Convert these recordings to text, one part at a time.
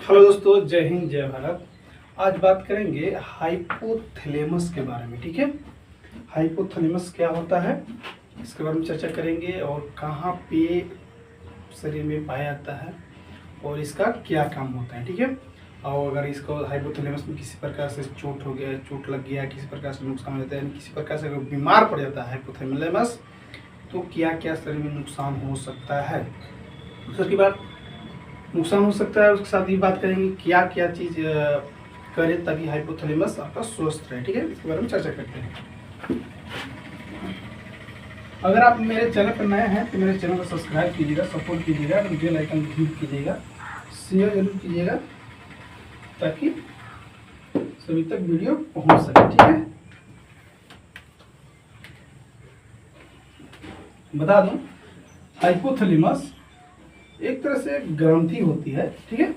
Hello दोस्तों, जय हिंद जय भारत। आज बात करेंगे हाइपोथैलेमस के बारे में। ठीक है, हाइपोथैलेमस क्या होता है इसके बारे में चर्चा करेंगे और कहाँ पे शरीर में पाया जाता है और इसका क्या काम होता है। ठीक है, और अगर इसको हाइपोथैलेमस में किसी प्रकार से चोट हो गया, चोट लग गया, किसी प्रकार से नुकसान हो जाता है, किसी प्रकार से अगर बीमार पड़ जाता है हाइपोथैलेमस, तो क्या क्या शरीर में नुकसान हो सकता है। उसके बाद नुकसान हो सकता है, उसके साथ ही बात करेंगे क्या क्या चीज़ करें ताकि हाइपोथैलेमस आपका स्वस्थ रहे। ठीक है, इसके बारे में चर्चा करते हैं। अगर आप मेरे चैनल पर नए हैं तो मेरे चैनल को सब्सक्राइब कीजिएगा, सपोर्ट कीजिएगा, बेल आइकन क्लिक कीजिएगा, शेयर जरूर कीजिएगा ताकि सभी तक वीडियो पहुंच सके। ठीक है, बता दूं, हाइपोथैलेमस एक तरह से ग्रंथि होती है। ठीक है,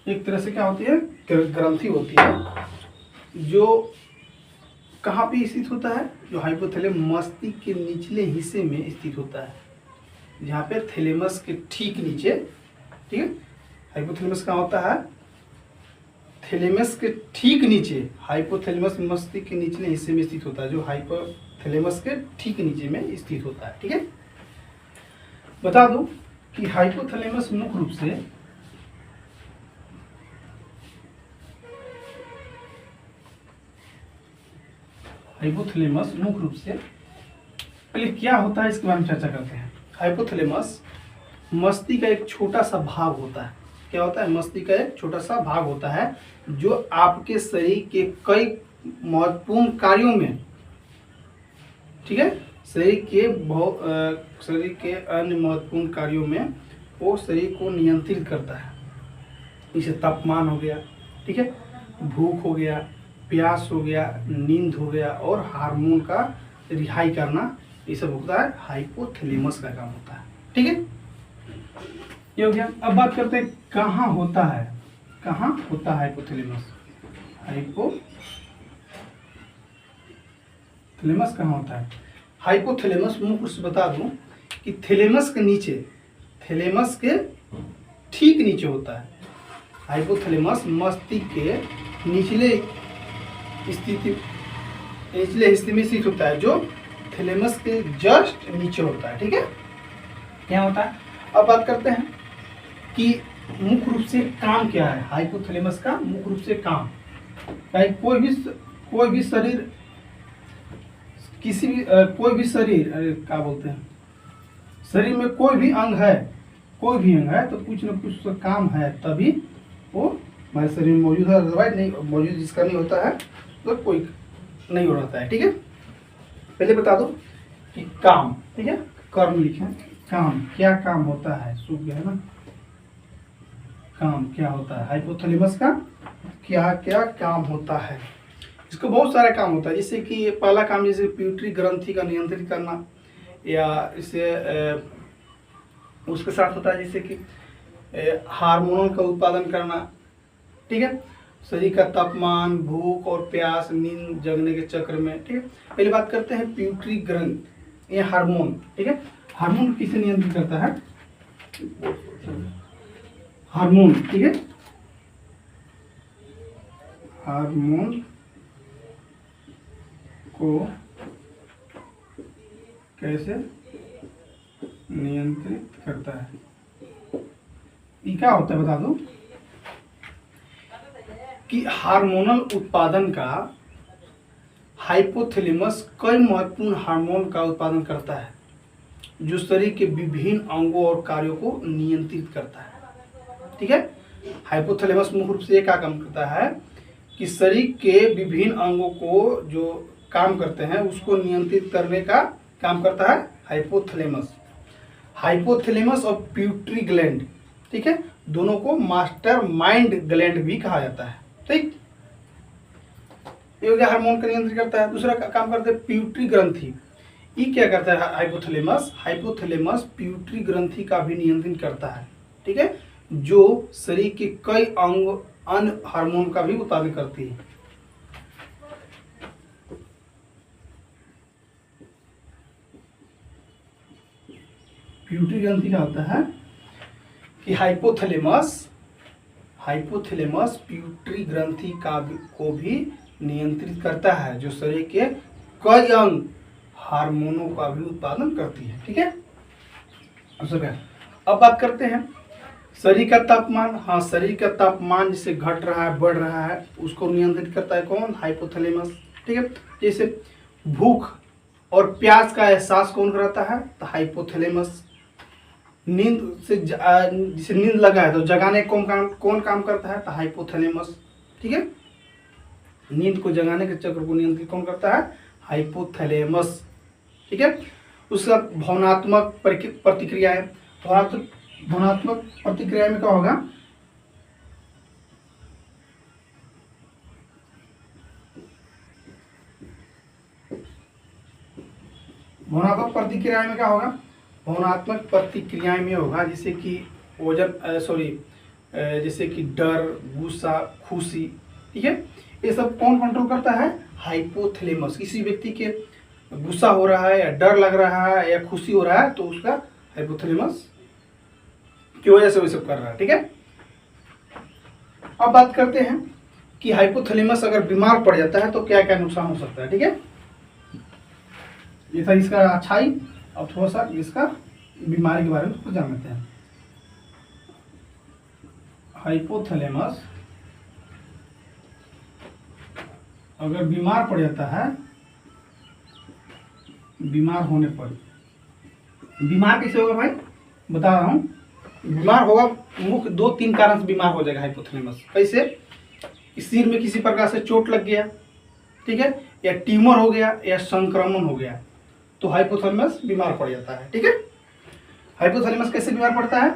एक तरह से क्या होती है, ग्रंथि होती है जो कहाँ पे स्थित होता है, जो हाइपोथैलेमस मस्तिष्क के निचले हिस्से में स्थित होता है, जहाँ पे थैलेमस के ठीक नीचे। ठीक है, हाइपोथैलेमस कहाँ होता है, थैलेमस के ठीक नीचे। हाइपोथैलेमस मस्तिष्क के निचले हिस्से में स्थित होता है, जो हाइपोथैलेमस के ठीक नीचे में स्थित होता है। ठीक है, बता दूं कि हाइपोथैलेमस मुख्य रूप से पहले क्या होता है इसके बारे में चर्चा करते हैं। हाइपोथैलेमस मस्तिष्क का एक छोटा सा भाग होता है। क्या होता है, मस्तिष्क का एक छोटा सा भाग होता है जो आपके शरीर के कई महत्वपूर्ण कार्यों में, ठीक है, शरीर के अन्य महत्वपूर्ण कार्यों में वो शरीर को नियंत्रित करता है। जैसे तापमान हो गया, ठीक है, भूख हो गया, प्यास हो गया, नींद हो गया और हार्मोन का रिहाई करना, ये सब होता है हाइपोथैलेमस का काम होता है। ठीक है, ये हो गया। अब बात करते हैं कहाँ होता है, कहाँ होता है हाइपोथैलेमस। हाइपोथैलेमस कहाँ होता है, हाइपोथैलेमस मुख्य रूप से बता दूं कि थैलेमस के नीचे, थैलेमस के ठीक नीचे होता है। हाइपोथैलेमस मस्तिष्क के निचले हिस्से में स्थित होता है, जो थैलेमस के जस्ट नीचे होता है। ठीक है, क्या होता है। अब बात करते हैं कि मुख्य रूप से काम क्या है हाइपोथैलेमस का। मुख्य रूप से काम, कोई भी शरीर, किसी भी कोई भी शरीर, क्या बोलते हैं, शरीर में कोई भी अंग है, कोई भी अंग है तो कुछ न कुछ तो काम है, तभी वो हमारे शरीर में मौजूद है। अदरवाइज नहीं मौजूद, जिसका नहीं होता है तो कोई नहीं हो रहता है। ठीक है, पहले बता दो कि काम, ठीक है, कर्म लिखे, काम क्या काम होता है, सूख गया है ना, काम क्या होता है हाइपोथैलेमस का, क्या क्या काम होता है। इसको बहुत सारे काम होता है, जैसे कि पहला काम जैसे पिट्यूटरी ग्रंथि का नियंत्रित करना, या इसे उसके साथ होता है जैसे कि हार्मोनल का उत्पादन करना। ठीक है, शरीर का तापमान, भूख और प्यास, नींद, जगने के चक्र में। ठीक है, पहले बात करते हैं पिट्यूटरी ग्रंथ, ये हार्मोन। ठीक है, हार्मोन किसे नियंत्रित करता है, हार्मोन। ठीक है, हार्मोन को कैसे नियंत्रित करता है, ये क्या होता है बता दो कि हार्मोनल उत्पादन का, हाइपोथैलेमस कई महत्वपूर्ण हार्मोन का उत्पादन करता है जो शरीर के विभिन्न अंगों और कार्यों को नियंत्रित करता है। ठीक है, हाइपोथैलेमस मुख्य रूप से ये क्या काम करता है कि शरीर के विभिन्न अंगों को जो काम करते हैं उसको नियंत्रित करने का काम करता है हाइपोथैलेमस। हाइपोथैलेमस और पिट्यूटरी ग्लैंड, ठीक है, दोनों को मास्टर माइंड ग्लैंड भी कहा जाता है। ठीक, ये हो गया, हार्मोन का नियंत्रण करता है। दूसरा काम करता है पिट्यूटरी ग्रंथि। ये क्या करता है हाइपोथैलेमस, हाइपोथैलेमस पिट्यूटरी ग्रंथि का भी नियंत्रण करता है। ठीक है, जो शरीर के कई अंग अन्य हार्मोन का भी उत्पादन करती है। पिट्यूटरी ग्रंथि क्या होता है कि हाइपोथैलेमस हाइपोथैलेमस पिट्यूटरी ग्रंथि को भी नियंत्रित करता है, जो शरीर के कई अंग हार्मोनों का भी उत्पादन करती है। ठीक है, अब बात करते हैं शरीर का तापमान। हाँ, शरीर का तापमान जिसे घट रहा है बढ़ रहा है उसको नियंत्रित करता है कौन? हाइपोथैलेमस। ठीक है, जैसे भूख और प्यास का एहसास कौन कराता है? तो हाइपोथैलेमस। नींद से जिसे नींद लगा है तो जगाने कौन काम करता है? तो हाइपोथैलेमस। ठीक है, नींद को जगाने के चक्र को नियंत्रित कौन करता है? हाइपोथैलेमस। ठीक है, उसका भावनात्मक प्रतिक्रिया है। भावनात्मक प्रतिक्रिया में क्या होगा? भावनात्मक प्रतिक्रिया में क्या होगा? भावनात्मक प्रतिक्रिया में होगा जैसे कि जैसे कि डर, गुस्सा, खुशी। ठीक है, ये सब कौन कंट्रोल करता है? हाइपोथैलेमस। किसी व्यक्ति के गुस्सा हो रहा है या डर लग रहा है या खुशी हो रहा है तो उसका हाइपोथैलेमस की वजह से वो सब कर रहा है। ठीक है, अब बात करते हैं कि हाइपोथैलेमस अगर बीमार पड़ जाता है तो क्या क्या नुकसान हो सकता है। ठीक है, ये था इसका अच्छाई। अब थोड़ा सा इसका बीमारी के बारे में कुछ जान लेते हैं। हाइपोथैलेमस अगर बीमार पड़ जाता है, बीमार होने पर बीमार कैसे होगा भाई? बता रहा हूं, बीमार होगा मुख्य 2-3 कारण से बीमार हो जाएगा हाइपोथैलेमस। कैसे? सिर में किसी प्रकार से चोट लग गया, ठीक है, या ट्यूमर हो गया या संक्रमण हो गया तो हाइपोथैलेमस बीमार पड़ जाता है। ठीक है, हाइपोथैलेमस कैसे बीमार पड़ता है?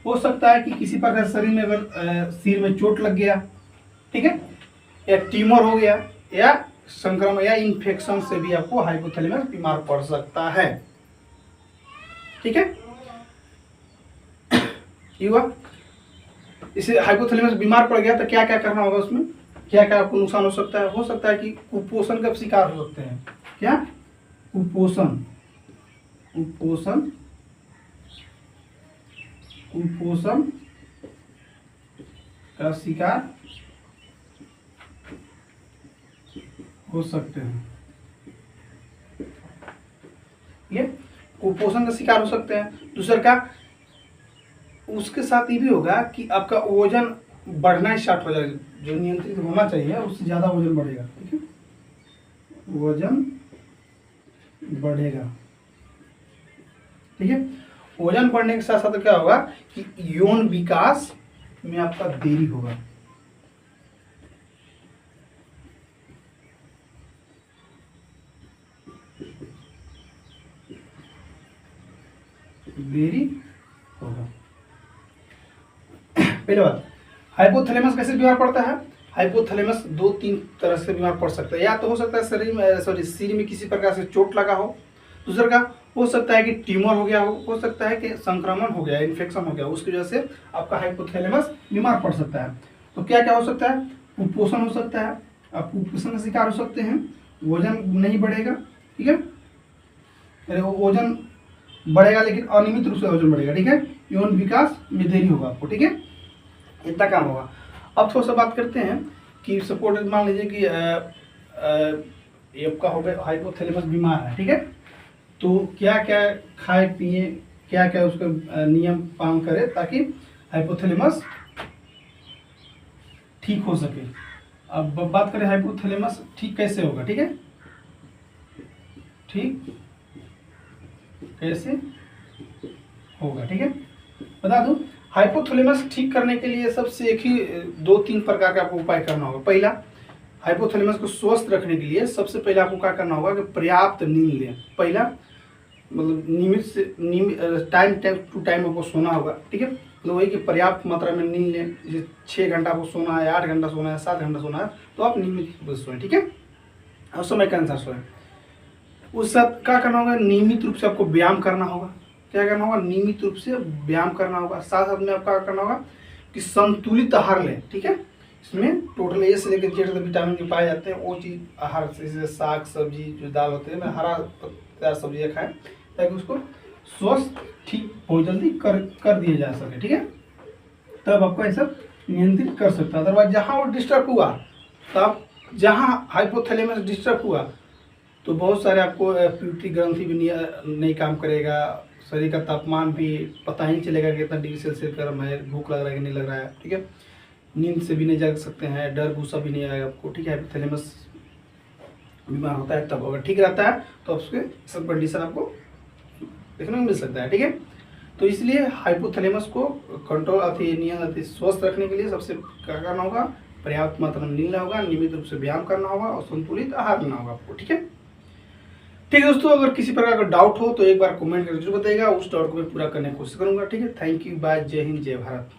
हो सकता है कि किसी प्रकार शरीर में अगर सिर में चोट लग गया, ठीक है, या ट्यूमर हो गया या संक्रमण या इन्फेक्शन से भी आपको हाइपोथैलेमस बीमार पड़ सकता है। ठीक है, ये हुआ। इसे हाइपोथैलेमस बीमार पड़ गया तो क्या क्या करना होगा? उसमें क्या क्या आपको नुकसान हो सकता है? हो सकता है कि कुपोषण का शिकार हो सकते हैं। क्या? कुपोषण का शिकार हो सकते हैं। ये कुपोषण का शिकार हो सकते हैं। दूसरा का उसके साथ ये भी होगा कि आपका वजन बढ़ना स्टार्ट हो जाएगा, जो नियंत्रित होना चाहिए उससे ज्यादा वजन बढ़ेगा। ठीक है, वजन बढ़ेगा। ठीक है, वजन बढ़ने के साथ साथ क्या होगा कि यौन विकास में आपका देरी होगा। देरी होगा। पहले बात, हाइपोथैलेमस कैसे बीमार पड़ता है? हाइपोथैलेमस 2-3 तरह से बीमार पड़ सकता है। या तो हो सकता है सिर में किसी प्रकार से चोट लगा हो। दूसरा का हो सकता है कि ट्यूमर हो गया हो सकता है कि संक्रमण हो गया, इन्फेक्शन हो गया, उसकी वजह से आपका हाइपोथैलेमस बीमार पड़ सकता है। तो क्या क्या हो सकता है? कुपोषण हो सकता है, आप कुपोषण का शिकार हो सकते हैं, वजन नहीं बढ़ेगा। ठीक है, वजन बढ़ेगा लेकिन अनियमित रूप से वजन बढ़ेगा। ठीक है, यौन विकास में देरी होगा आपको। ठीक है, इतना काम होगा। अब थोड़ा सा बात करते हैं कि सपोर्ट मान लीजिए कि आपका हो गया हाइपोथैलेमस बीमार है। ठीक है, तो क्या क्या खाए पिए, क्या क्या उसका नियम पालन करे ताकि हाइपोथैलेमस ठीक हो सके। अब बात करें हाइपोथैलेमस ठीक कैसे होगा। ठीक है, ठीक कैसे होगा? ठीक है, बता दूं, हाइपोथैलेमस ठीक करने के लिए सबसे एक ही 2-3 प्रकार का आपको उपाय करना होगा। पहला, हाइपोथैलेमस को स्वस्थ रखने के लिए सबसे पहले आपको क्या करना होगा कि पर्याप्त नींद लें। पहला मतलब नियमित टाइम टू टाइम आपको सोना होगा। ठीक है, मतलब वही कि पर्याप्त मात्रा में नींद लें। जैसे 6 घंटा आपको सोना है, 8 घंटा सोना है, 7 घंटा सोना है, तो आप नियमित सोएं। ठीक है, और समय के अनुसार सोएं। उस साथ क्या करना होगा? नियमित रूप से आपको व्यायाम करना होगा। क्या करना होगा? नियमित रूप से व्यायाम करना होगा। साथ साथ में आपका करना होगा कि संतुलित आहार लें। ठीक है, इसमें टोटल ए से लेकर जेड तक विटामिन जो पाए जाते हैं वो चीज़ आहार, जैसे साग सब्जी जो दाल होते हैं, हरा सब्जियाँ खाएं ताकि उसको स्वस्थ ठीक बहुत जल्दी कर दिया जा सके। ठीक है, तब आपको ये सब नियंत्रित कर सकता है। अदरवाइज जहाँ वो डिस्टर्ब हुआ, तब जहाँ हाइपोथैलेमस डिस्टर्ब हुआ तो बहुत सारे आपको प्यूटरी ग्रंथि भी नहीं काम करेगा, शरीर का तापमान भी पता ही नहीं चलेगा कि कितना डिग्री सेल्सियस गर्म है, भूख लग रहा है कि नहीं लग रहा है, ठीक है। नींद से भी नहीं जाग सकते हैं, डर गुस्सा भी नहीं आएगा आपको, ठीक है। हाइपोथैलेमस बीमार होता है तब, अगर ठीक रहता है तो उसके सब कंडीशन आपको देखने को मिल सकता है, ठीक है। तो इसलिए हाइपोथैलेमस को कंट्रोल अति स्वस्थ रखने के लिए सबसे क्या करना होगा, पर्याप्त मात्रा में नींद लेना होगा, नियमित रूप से व्यायाम करना होगा और संतुलित आहार लेना होगा आपको, ठीक है। ठीक है दोस्तों, अगर किसी प्रकार का डाउट हो तो एक बार कमेंट करके जरूर बताइएगा, उस डाउट को मैं पूरा करने की कोशिश करूंगा, ठीक है। थैंक यू, बाय, जय हिंद, जय भारत।